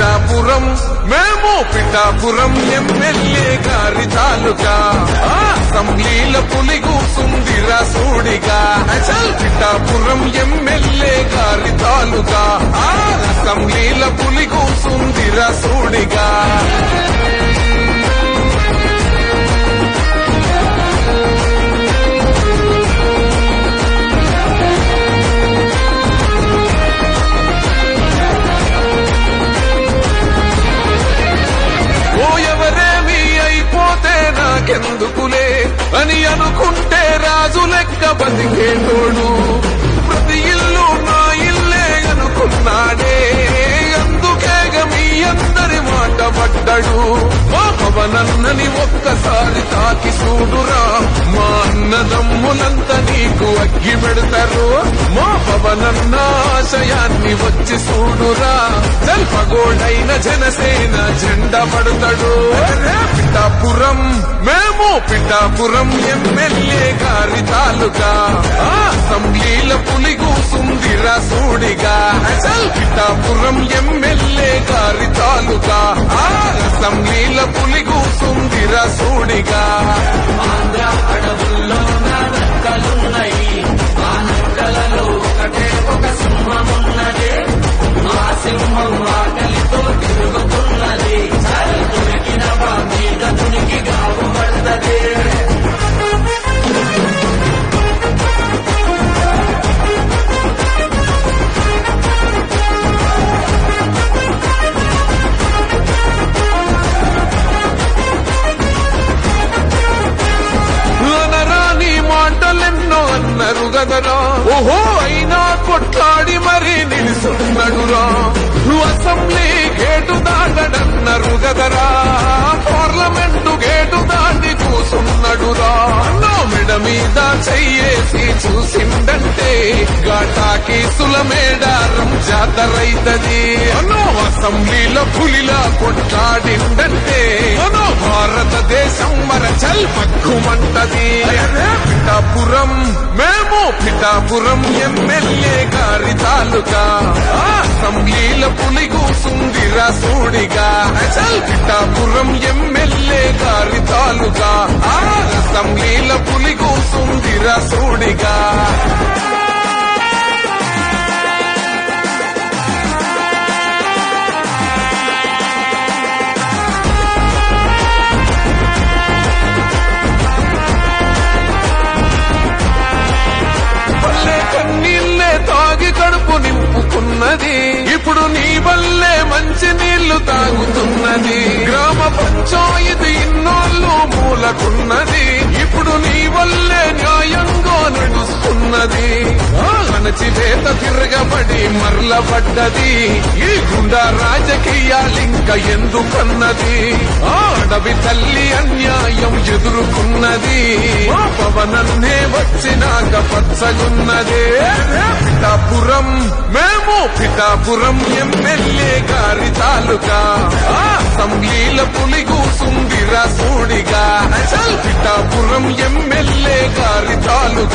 పిఠాపురం మేము పిఠాపురం ఎమ్మెల్యే గారి తాలూకా అసెంబ్లీల పులి కూసుందిరా సూడిగా చల్ పిఠాపురం ఎమ్మెల్యే గారి తాలూకా అసెంబ్లీల పులి కూసుందిరా సూడిగా నాకెందుకులే అని అనుకుంటే రాజు లెక్క బతికేటోడు ప్రతి ఇల్లు నా ఇల్లే అనుకున్నాడే అందుకేగ మీ అందరి మాట పడ్డాడు మా పవనన్నని ఒక్కసారి తాకి చూడురా మా అన్నదమ్ములంతా నీకు అగ్గి పెడతారు మా పవనన్న ఆశయాన్ని వచ్చి చూడురా జల్పగోడైన జనసేన జెండా పడతాడు పిఠాపురం మేము పిఠాపురం ఎమ్మెల్యే గారి తాలూకా అసెంబ్లీల పులి కూసుందిరా సూడిగా చల్ పిఠాపురం ఎమ్మెల్యే గారి తాలూకా అసెంబ్లీల పులి కూసుందిరా సూడిగా ఆంధ్ర అడవుల్లో నక్కలున్నాయి ఆ నక్కలలో ఒకటే ఒక సింహమున్నదే ఆ సింహం ఆకలితో తిరుగుతున్నది దొరికిన మీద తునికి గావు పడుతుంది అన్నారు గదరా ఓహో అయినా కొట్లాడి మరీ నిలుసున్నాడురా అసెంబ్లీ గేటు దాటడన్నారు గదరా పార్లమెంటు గేటు దాటి కూసున్నాడురా మెడ మీద చెయ్యేసి చూసిందంటే ఘాటాకి సులమేడారం జాతరైతది అసెంబ్లీలో పులిలా కొట్లాడిందంటే భారతదేశం మరచల్ పక్కుమంటది పిఠాపురం మేము పిఠాపురం ఎమ్మెల్యే గారి తాలూకా అసెంబ్లీల పులి కూసుందిరా సూడిగా చల్ పిఠాపురం ఎమ్మెల్యే గారి తాలూకా అసెంబ్లీల పులి కూసుందిరా సూడిగా కన్నీళ్ళే తాగి కడుపు నింపుకున్నది ఇప్పుడు నీ వల్లే మంచి నీళ్లు తాగుతున్నది గ్రామ పంచాయతీ ఇన్నోళ్ళు మూలకున్నది ఇప్పుడు నీ వల్లే న్యాయంగా నడుస్తున్నది అణచివేత తిరగబడి మరలబడ్డది ఈ గుండా రాజకీయాలింక ఎందుకన్నది అడవి తల్లి అన్యాయం ఎదుర్కొన్నది పవనన్నే వచ్చినాక పచ్చగున్నదే పిఠాపురం మేము పిఠాపురం ఎమ్మెల్యే గారి తాలూకా అసెంబ్లీల పులి కూసుందిరా సూడిగా చల్ పిఠాపురం ఎమ్మెల్యే గారి తాలూకా